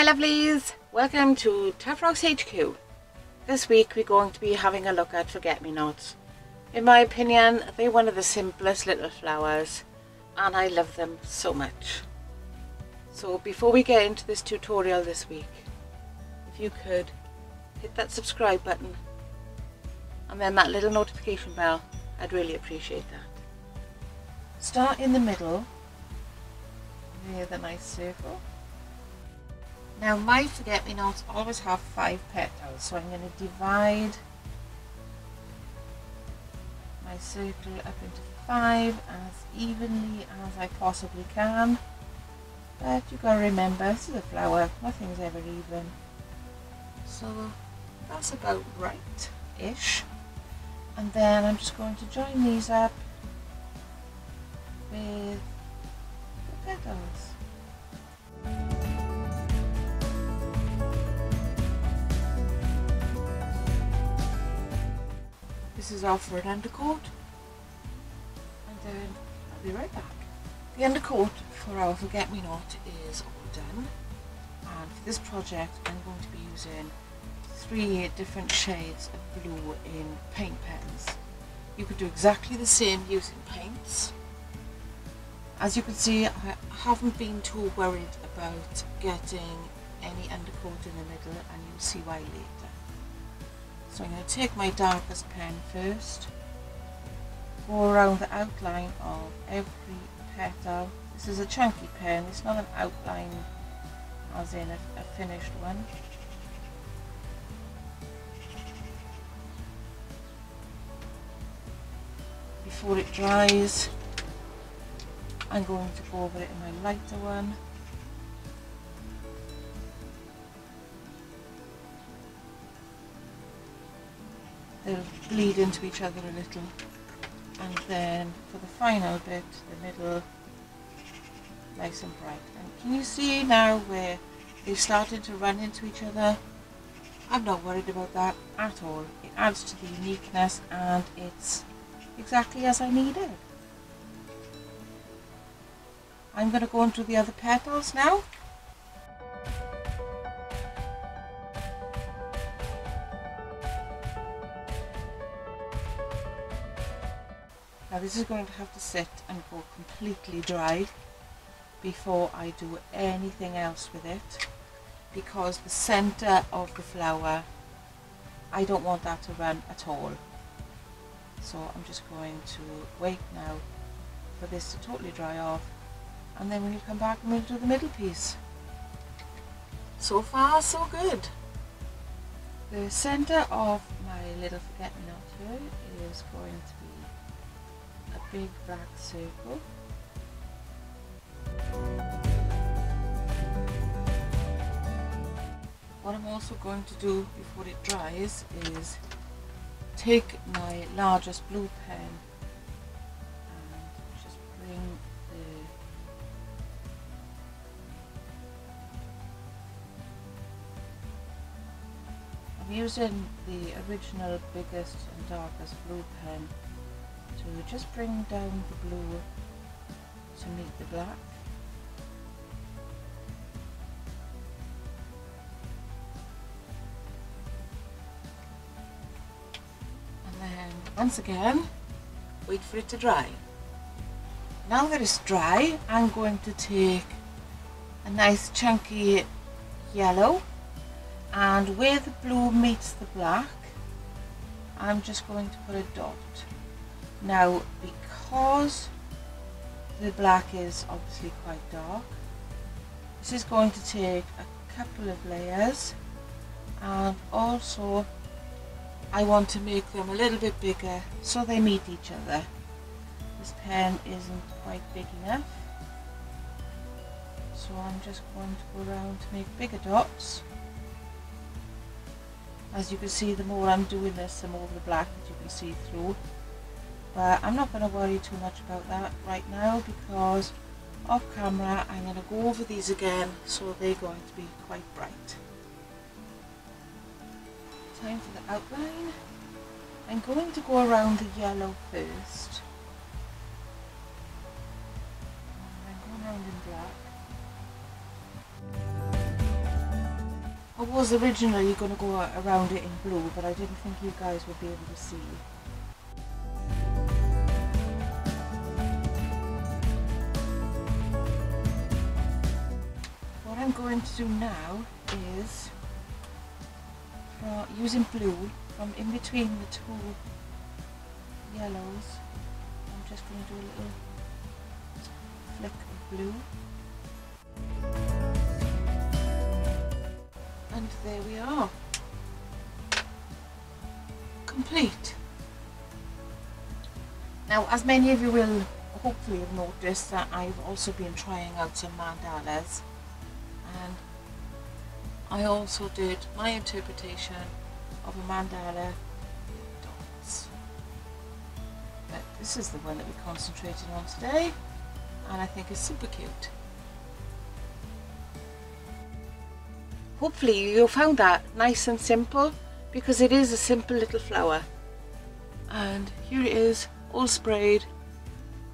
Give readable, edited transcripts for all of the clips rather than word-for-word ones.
my lovelies, welcome to Taff Rocks HQ. This week we're going to be having a look at forget-me-nots. In my opinion, they're one of the simplest little flowers and I love them so much. So before we get into this tutorial this week, if you could hit that subscribe button and then that little notification bell, I'd really appreciate that. Start in the middle with a nice circle. Now my forget-me-nots always have 5 petals, so I'm going to divide my circle up into 5 as evenly as I possibly can. But you've got to remember, this is a flower, nothing's ever even. So that's about right-ish. And then I'm just going to join these up with the petals. This is all for an undercoat, and then I'll be right back. The undercoat for our forget-me-not is all done, and for this project I'm going to be using 3 different shades of blue in paint pens. You could do exactly the same using paints. As you can see, I haven't been too worried about getting any undercoat in the middle, and you'll see why later. So I'm going to take my darkest pen first, go around the outline of every petal. This is a chunky pen, it's not an outline as in a finished one. Before it dries, I'm going to go over it in my lighter one. They'll bleed into each other a little, and then for the final bit, the middle, nice and bright. And can you see now where they've started to run into each other? I'm not worried about that at all. It adds to the uniqueness and it's exactly as I needed. I'm going to go into the other petals now. Now this is going to have to sit and go completely dry before I do anything else with it, because the center of the flower, I don't want that to run at all. So I'm just going to wait now for this to totally dry off, and then when you come back we'll do the middle piece. So far so good. The center of my little forget-me-not here is going to be a big black circle. What I'm also going to do before it dries is take my largest blue pen and just bring I'm using the original biggest and darkest blue pen to just bring down the blue to meet the black. And then once again, wait for it to dry. Now that it's dry, I'm going to take a nice chunky yellow, and where the blue meets the black, I'm just going to put a dot. Now, because the black is obviously quite dark, this is going to take a couple of layers, and also I want to make them a little bit bigger so they meet each other. This pen isn't quite big enough, so I'm just going to go around to make bigger dots. As you can see, the more I'm doing this, the more of the black that you can see through. But I'm not going to worry too much about that right now, because off camera I'm going to go over these again, so they're going to be quite bright. Time for the outline. I'm going to go around the yellow first. And then go around in black. I was originally going to go around it in blue, but I didn't think you guys would be able to see. What I'm going to do now is, using blue from in between the two yellows, I'm just going to do a little flick of blue. And there we are, complete. Now, as many of you will hopefully have noticed, that I've also been trying out some mandalas, and I also did my interpretation of a mandala with dots. But this is the one that we concentrated on today, and I think it's super cute. Hopefully you found that nice and simple, because it is a simple little flower. And here it is, all sprayed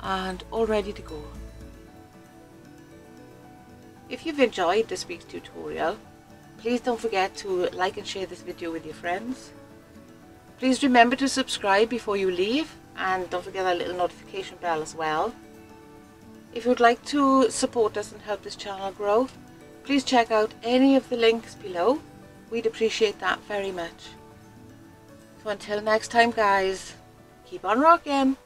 and all ready to go. If you've enjoyed this week's tutorial, please don't forget to like and share this video with your friends. Please remember to subscribe before you leave, and don't forget that little notification bell as well. If you would like to support us and help this channel grow, please check out any of the links below. We'd appreciate that very much. So until next time guys, keep on rocking!